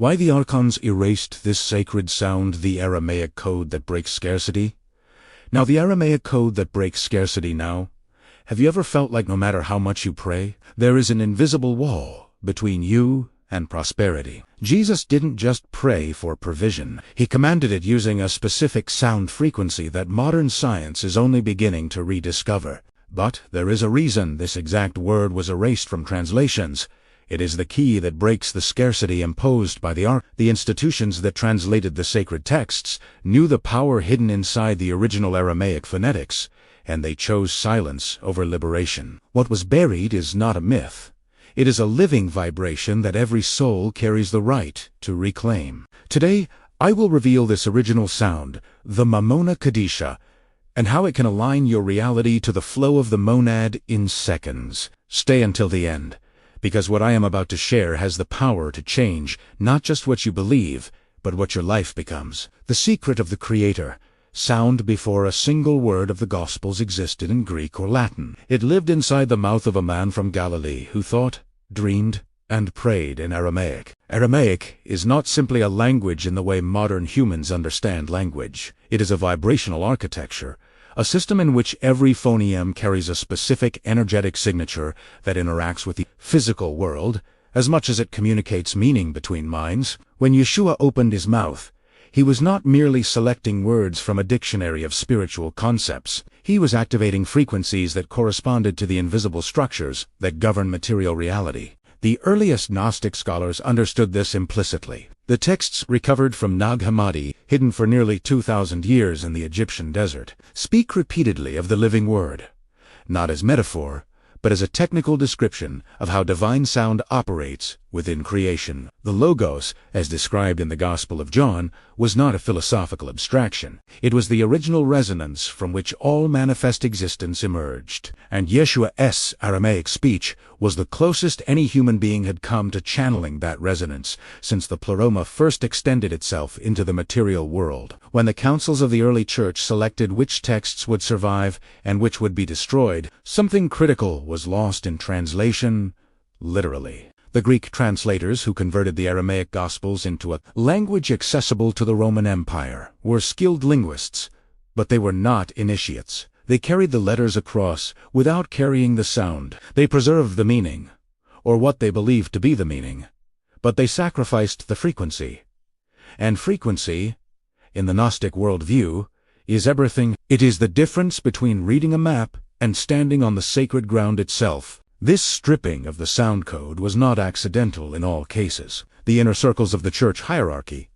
Why the Archons erased this sacred sound, the Aramaic code that breaks scarcity? Now the Aramaic code that breaks scarcity now. Have you ever felt like no matter how much you pray, there is an invisible wall between you and prosperity? Jesus didn't just pray for provision. He commanded it using a specific sound frequency that modern science is only beginning to rediscover. But there is a reason this exact word was erased from translations. It is the key that breaks the scarcity imposed by the institutions that translated the sacred texts knew the power hidden inside the original Aramaic phonetics, and they chose silence over liberation. What was buried is not a myth. It is a living vibration that every soul carries the right to reclaim. Today, I will reveal this original sound, the Mamona kadisha, and how it can align your reality to the flow of the monad in seconds. Stay until the end, because what I am about to share has the power to change not just what you believe, but what your life becomes. The secret of the Creator. Sound before a single word of the Gospels existed in Greek or Latin. It lived inside the mouth of a man from Galilee who thought, dreamed, and prayed in Aramaic. Aramaic is not simply a language in the way modern humans understand language. It is a vibrational architecture, a system in which every phoneme carries a specific energetic signature that interacts with the physical world as much as it communicates meaning between minds. When Yeshua opened his mouth, he was not merely selecting words from a dictionary of spiritual concepts. He was activating frequencies that corresponded to the invisible structures that govern material reality. The earliest Gnostic scholars understood this implicitly. The texts recovered from Nag Hammadi, hidden for nearly 2,000 years in the Egyptian desert, speak repeatedly of the living word, not as metaphor, but as a technical description of how divine sound operates within creation. The Logos, as described in the Gospel of John, was not a philosophical abstraction. It was the original resonance from which all manifest existence emerged. And G.R.S. Aramaic speech was the closest any human being had come to channeling that resonance since the pleroma first extended itself into the material world. When the councils of the early church selected which texts would survive and which would be destroyed, something critical was lost in translation, literally. The Greek translators who converted the Aramaic Gospels into a language accessible to the Roman Empire were skilled linguists, but they were not initiates. They carried the letters across without carrying the sound. They preserved the meaning, or what they believed to be the meaning, but they sacrificed the frequency. And frequency, in the Gnostic worldview, is everything. It is the difference between reading a map and standing on the sacred ground itself. This stripping of the sound code was not accidental in all cases. The inner circles of the church hierarchy,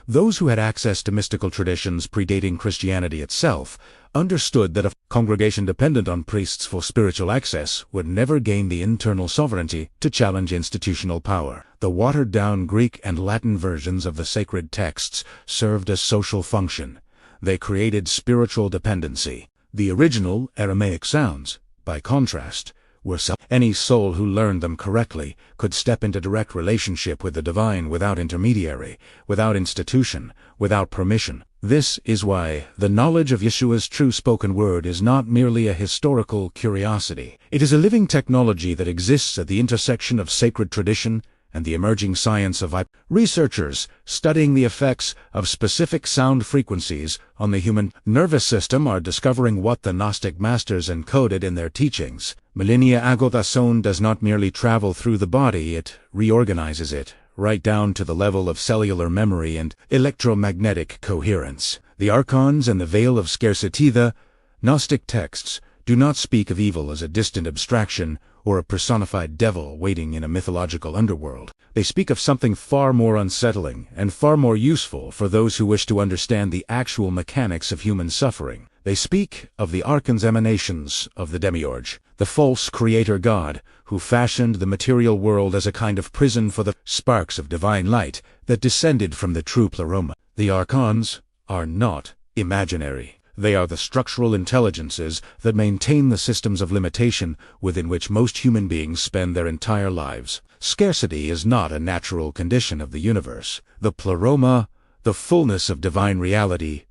those who had access to mystical traditions predating Christianity itself, understood that a congregation dependent on priests for spiritual access would never gain the internal sovereignty to challenge institutional power. The watered-down Greek and Latin versions of the sacred texts served a social function. They created spiritual dependency. The original Aramaic sounds, by contrast, were any soul who learned them correctly could step into direct relationship with the divine without intermediary, without institution, without permission. This is why the knowledge of Yeshua's true spoken word is not merely a historical curiosity. It is a living technology that exists at the intersection of sacred tradition and the emerging science of researchers studying the effects of specific sound frequencies on the human nervous system are discovering what the Gnostic masters encoded in their teachings. Millennia ago, the sound does not merely travel through the body, it reorganizes it, right down to the level of cellular memory and electromagnetic coherence. The Archons and the veil of scarcity. The Gnostic texts do not speak of evil as a distant abstraction or a personified devil waiting in a mythological underworld. They speak of something far more unsettling and far more useful for those who wish to understand the actual mechanics of human suffering. They speak of the Archons emanations of the Demiurge, the false creator god who fashioned the material world as a kind of prison for the sparks of divine light that descended from the true pleroma. The Archons are not imaginary. They are the structural intelligences that maintain the systems of limitation within which most human beings spend their entire lives. Scarcity is not a natural condition of the universe. The pleroma, the fullness of divine reality,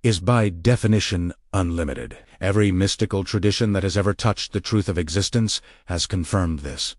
is by definition unlimited. Every mystical tradition that has ever touched the truth of existence has confirmed this.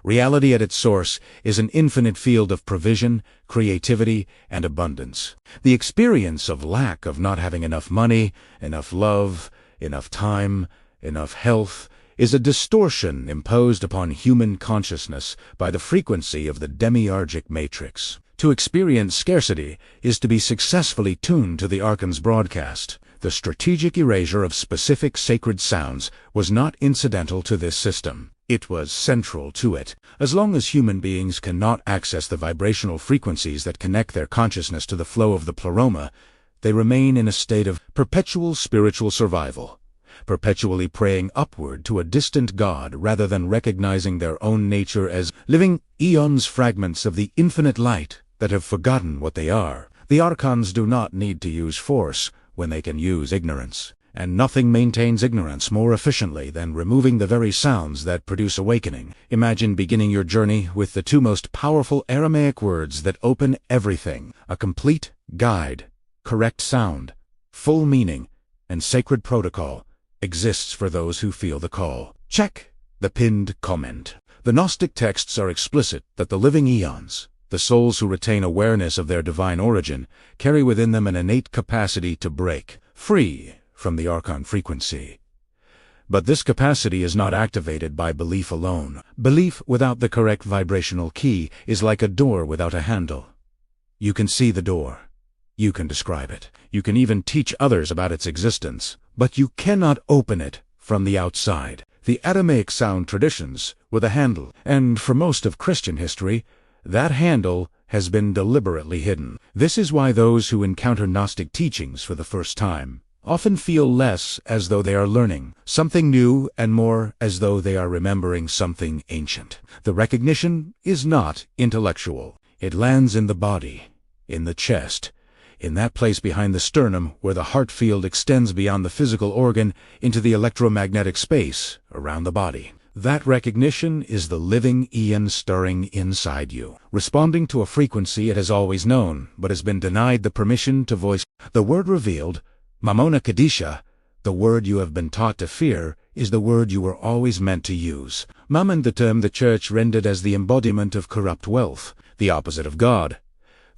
Reality at its source is an infinite field of provision, creativity, and abundance. The experience of lack, of not having enough money, enough love, enough time, enough health, is a distortion imposed upon human consciousness by the frequency of the demiurgic matrix. To experience scarcity is to be successfully tuned to the Archons broadcast. The strategic erasure of specific sacred sounds was not incidental to this system. It was central to it. As long as human beings cannot access the vibrational frequencies that connect their consciousness to the flow of the pleroma, they remain in a state of perpetual spiritual survival, perpetually praying upward to a distant God rather than recognizing their own nature as living eons, fragments of the infinite light that have forgotten what they are. The Archons do not need to use force when they can use ignorance. And nothing maintains ignorance more efficiently than removing the very sounds that produce awakening. Imagine beginning your journey with the two most powerful Aramaic words that open everything: a complete guide, correct sound, full meaning, and sacred protocol exists for those who feel the call. Check the pinned comment. The Gnostic texts are explicit that the living eons, the souls who retain awareness of their divine origin, carry within them an innate capacity to break free from the Archon frequency. But this capacity is not activated by belief alone. Belief without the correct vibrational key is like a door without a handle. You can see the door. You can describe it. You can even teach others about its existence. But you cannot open it from the outside. The Aramaic sound traditions were the handle, and for most of Christian history, that handle has been deliberately hidden. This is why those who encounter Gnostic teachings for the first time often feel less as though they are learning something new and more as though they are remembering something ancient. The recognition is not intellectual. It lands in the body, in the chest, in that place behind the sternum where the heart field extends beyond the physical organ into the electromagnetic space around the body. That recognition is the living eon stirring inside you, responding to a frequency it has always known, but has been denied the permission to voice. The word revealed, Mamona kadisha, the word you have been taught to fear, is the word you were always meant to use. Mammon, the term the Church rendered as the embodiment of corrupt wealth, the opposite of God.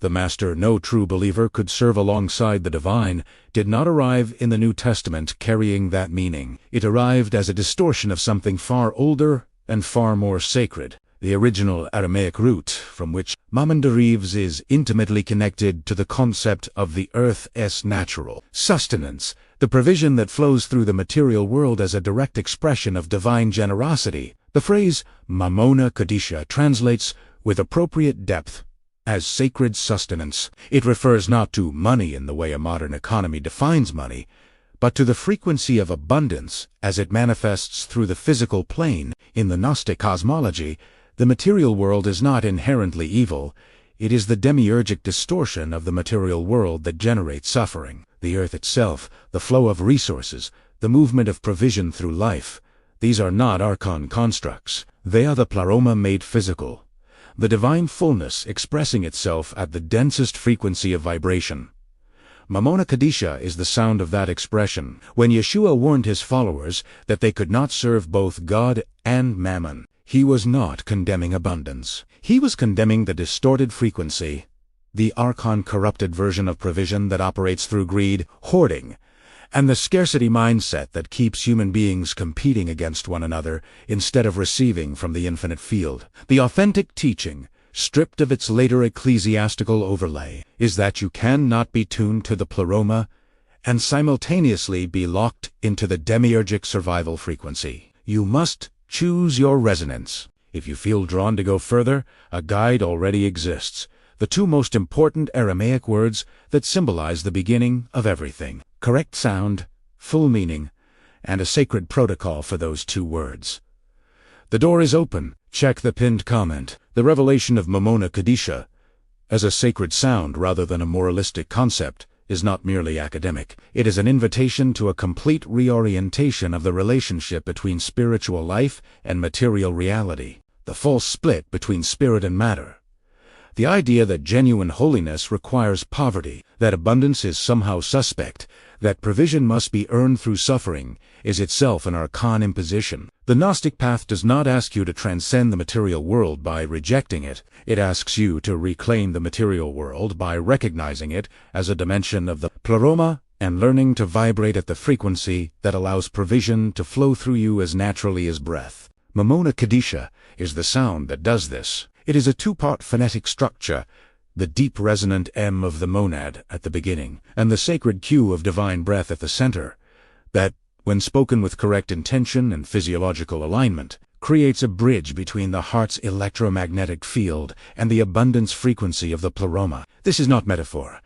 The master no true believer could serve alongside the divine, did not arrive in the New Testament carrying that meaning. It arrived as a distortion of something far older and far more sacred. The original Aramaic root from which Mammon derives is intimately connected to the concept of the earth's natural sustenance, the provision that flows through the material world as a direct expression of divine generosity. The phrase Mamona kadisha translates with appropriate depth as sacred sustenance. It refers not to money in the way a modern economy defines money, but to the frequency of abundance as it manifests through the physical plane. In the Gnostic cosmology, the material world is not inherently evil. It is the demiurgic distortion of the material world that generates suffering. The earth itself, the flow of resources, the movement of provision through life, these are not Archon constructs. They are the pleroma made physical, the divine fullness expressing itself at the densest frequency of vibration. Mamona kadisha is the sound of that expression. When Yeshua warned his followers that they could not serve both God and Mammon, he was not condemning abundance. He was condemning the distorted frequency, the Archon corrupted version of provision that operates through greed, hoarding, and the scarcity mindset that keeps human beings competing against one another instead of receiving from the infinite field. The authentic teaching, stripped of its later ecclesiastical overlay, is that you cannot be tuned to the pleroma and simultaneously be locked into the demiurgic survival frequency. You must choose your resonance. If you feel drawn to go further, a guide already exists. The two most important Aramaic words that symbolize the beginning of everything. Correct sound, full meaning, and a sacred protocol for those two words. The door is open. Check the pinned comment. The revelation of Mamona kadisha, as a sacred sound rather than a moralistic concept, is not merely academic. It is an invitation to a complete reorientation of the relationship between spiritual life and material reality, the false split between spirit and matter. The idea that genuine holiness requires poverty, that abundance is somehow suspect, that provision must be earned through suffering, is itself an archon imposition. The Gnostic path does not ask you to transcend the material world by rejecting it. It asks you to reclaim the material world by recognizing it as a dimension of the pleroma and learning to vibrate at the frequency that allows provision to flow through you as naturally as breath. Mamona kadisha is the sound that does this. It is a two-part phonetic structure, the deep resonant M of the monad at the beginning, and the sacred Q of divine breath at the center, that, when spoken with correct intention and physiological alignment, creates a bridge between the heart's electromagnetic field and the abundance frequency of the pleroma. This is not metaphor.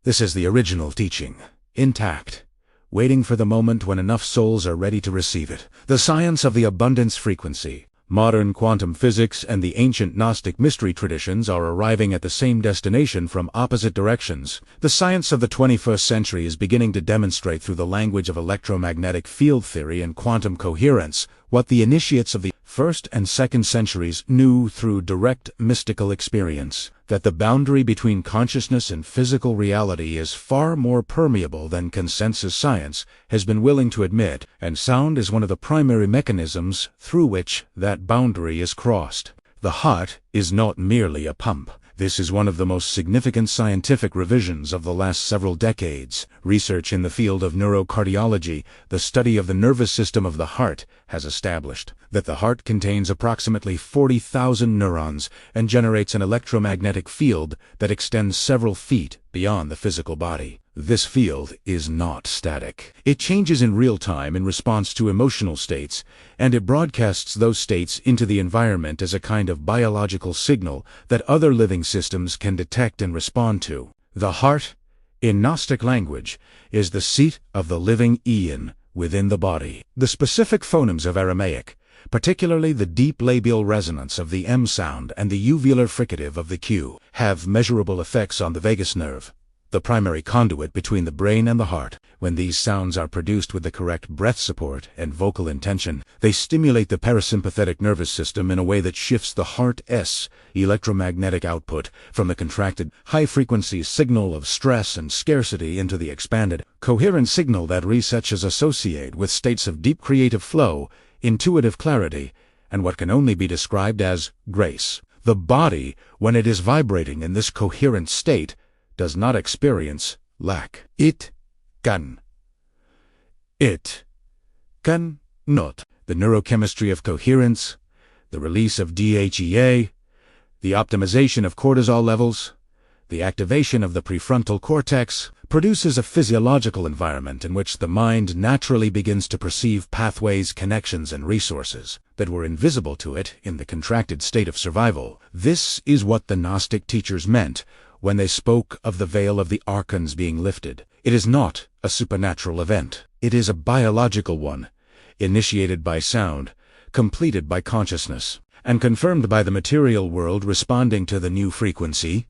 This is the original teaching, intact, waiting for the moment when enough souls are ready to receive it. The science of the abundance frequency, modern quantum physics, and the ancient Gnostic mystery traditions are arriving at the same destination from opposite directions. The science of the 21st century is beginning to demonstrate through the language of electromagnetic field theory and quantum coherence what the initiates of the 1st and 2nd centuries knew through direct mystical experience, that the boundary between consciousness and physical reality is far more permeable than consensus science has been willing to admit, and sound is one of the primary mechanisms through which that boundary is crossed. The heart is not merely a pump. This is one of the most significant scientific revisions of the last several decades. Research in the field of neurocardiology, the study of the nervous system of the heart, has established that the heart contains approximately 40,000 neurons and generates an electromagnetic field that extends several feet beyond the physical body. This field is not static. It changes in real time in response to emotional states, and it broadcasts those states into the environment as a kind of biological signal that other living systems can detect and respond to. The heart, in Gnostic language, is the seat of the living eon within the body. The specific phonemes of Aramaic, particularly the deep labial resonance of the M sound and the uvular fricative of the Q, have measurable effects on the vagus nerve, the primary conduit between the brain and the heart. When these sounds are produced with the correct breath support and vocal intention, they stimulate the parasympathetic nervous system in a way that shifts the heart's electromagnetic output from the contracted, high-frequency signal of stress and scarcity into the expanded, coherent signal that researchers associate with states of deep creative flow, intuitive clarity, and what can only be described as grace. The body, when it is vibrating in this coherent state, does not experience lack. It can not. The neurochemistry of coherence, the release of DHEA, the optimization of cortisol levels, the activation of the prefrontal cortex, produces a physiological environment in which the mind naturally begins to perceive pathways, connections, and resources that were invisible to it in the contracted state of survival. This is what the Gnostic teachers meant when they spoke of the veil of the Archons being lifted. It is not a supernatural event. It is a biological one, initiated by sound, completed by consciousness, and confirmed by the material world responding to the new frequency.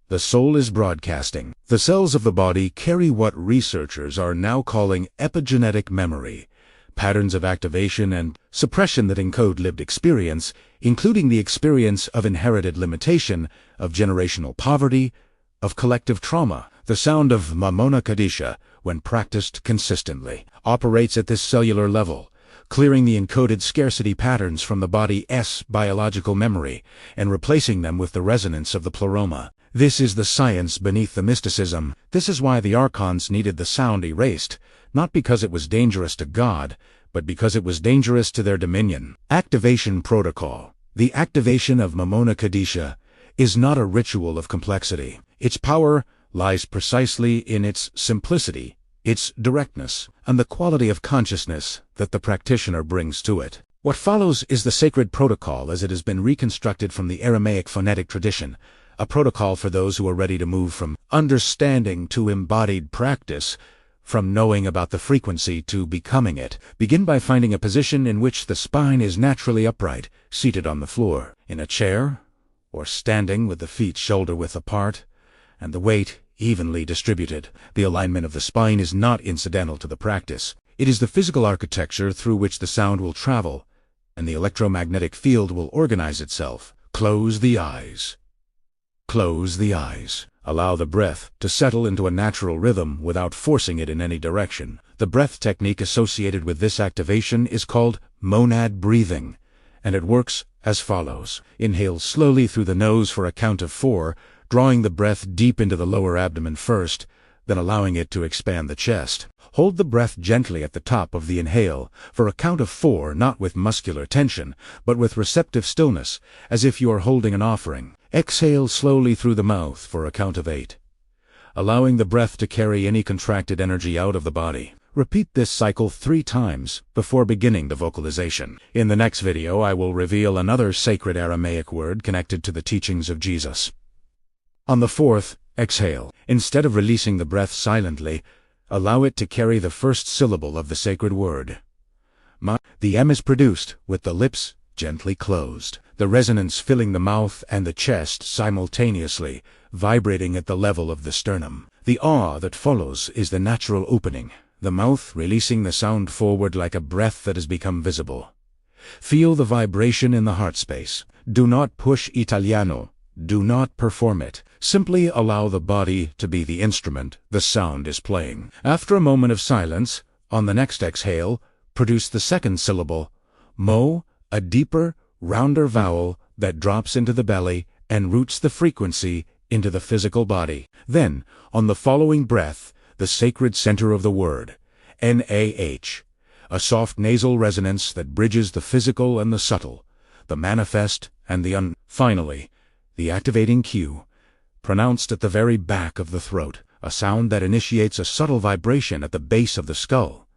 The soul is broadcasting. The cells of the body carry what researchers are now calling epigenetic memory, patterns of activation and suppression that encode lived experience, including the experience of inherited limitation, of generational poverty, of collective trauma. The sound of Mamona kadisha, when practiced consistently, operates at this cellular level, clearing the encoded scarcity patterns from the body's biological memory and replacing them with the resonance of the pleroma. This is the science beneath the mysticism. This is why the Archons needed the sound erased, not because it was dangerous to God, but because it was dangerous to their dominion. Activation protocol. The activation of Mamona kadisha is not a ritual of complexity. Its power lies precisely in its simplicity, its directness, and the quality of consciousness that the practitioner brings to it. What follows is the sacred protocol as it has been reconstructed from the Aramaic phonetic tradition, a protocol for those who are ready to move from understanding to embodied practice, from knowing about the frequency to becoming it. Begin by finding a position in which the spine is naturally upright, seated on the floor, in a chair, or standing with the feet shoulder-width apart, and the weight evenly distributed. The alignment of the spine is not incidental to the practice. It is the physical architecture through which the sound will travel, and the electromagnetic field will organize itself. Close the eyes. Close the eyes. Allow the breath to settle into a natural rhythm without forcing it in any direction. The breath technique associated with this activation is called monad breathing, and it works as follows. Inhale slowly through the nose for a count of 4, drawing the breath deep into the lower abdomen first, then allowing it to expand the chest. Hold the breath gently at the top of the inhale for a count of 4, not with muscular tension, but with receptive stillness, as if you are holding an offering. Exhale slowly through the mouth for a count of 8, allowing the breath to carry any contracted energy out of the body. Repeat this cycle 3 times before beginning the vocalization. In the next video, I will reveal another sacred Aramaic word connected to the teachings of Jesus. On the 4th exhale, instead of releasing the breath silently, allow it to carry the first syllable of the sacred word. Ma. The M is produced with the lips gently closed, the resonance filling the mouth and the chest simultaneously, vibrating at the level of the sternum. The ah that follows is the natural opening, the mouth releasing the sound forward like a breath that has become visible. Feel the vibration in the heart space. Do not push Italiano. Do not perform it. Simply allow the body to be the instrument the sound is playing. After a moment of silence, on the next exhale, produce the second syllable, mo, a deeper, rounder vowel that drops into the belly and roots the frequency into the physical body. Then, on the following breath, the sacred center of the word, N-A-H, a soft nasal resonance that bridges the physical and the subtle, the manifest and the Finally, the activating cue, pronounced at the very back of the throat, a sound that initiates a subtle vibration at the base of the skull.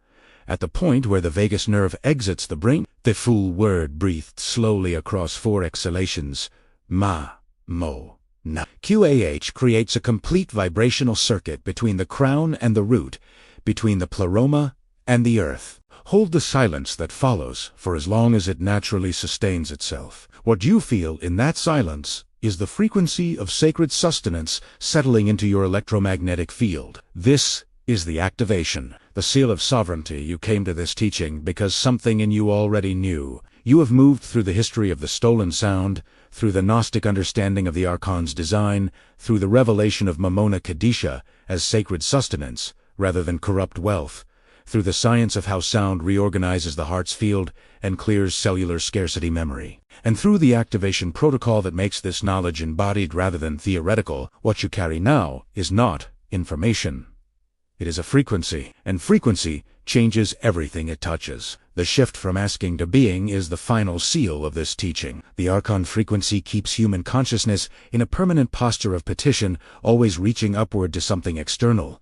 At the point where the vagus nerve exits the brain, the full word breathed slowly across 4 exhalations, ma, mo, na. QAH creates a complete vibrational circuit between the crown and the root, between the pleroma and the earth. Hold the silence that follows for as long as it naturally sustains itself. What you feel in that silence is the frequency of sacred sustenance settling into your electromagnetic field. This is the activation, the seal of sovereignty. You came to this teaching because something in you already knew. You have moved through the history of the stolen sound, through the Gnostic understanding of the Archons' design, through the revelation of Mamona kadisha as sacred sustenance rather than corrupt wealth, through the science of how sound reorganizes the heart's field and clears cellular scarcity memory, and through the activation protocol that makes this knowledge embodied rather than theoretical. What you carry now is not information. It is a frequency, and frequency changes everything it touches. The shift from asking to being is the final seal of this teaching. The Archon frequency keeps human consciousness in a permanent posture of petition, always reaching upward to something external,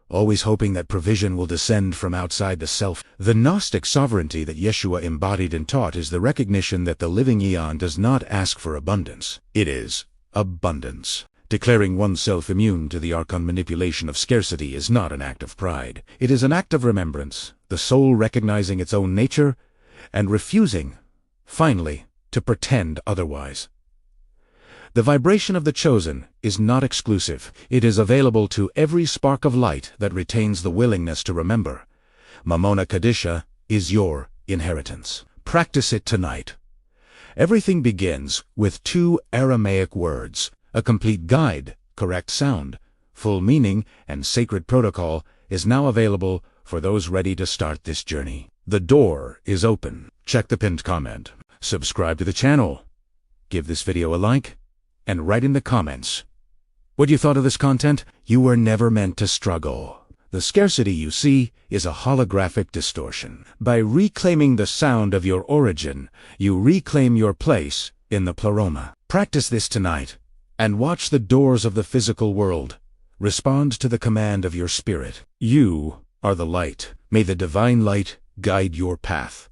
always hoping that provision will descend from outside the self. The Gnostic sovereignty that Yeshua embodied and taught is the recognition that the living eon does not ask for abundance. It is abundance. Declaring oneself immune to the Archon manipulation of scarcity is not an act of pride. It is an act of remembrance, the soul recognizing its own nature and refusing, finally, to pretend otherwise. The vibration of the chosen is not exclusive. It is available to every spark of light that retains the willingness to remember. Mamona kadisha is your inheritance. Practice it tonight. Everything begins with 2 Aramaic words. A complete guide, correct sound, full meaning, and sacred protocol is now available for those ready to start this journey. The door is open. Check the pinned comment. Subscribe to the channel. Give this video a like, and write in the comments what you thought of this content. You were never meant to struggle. The scarcity you see is a holographic distortion. By reclaiming the sound of your origin, you reclaim your place in the pleroma. Practice this tonight, and watch the doors of the physical world respond to the command of your spirit. You are the light. May the divine light guide your path.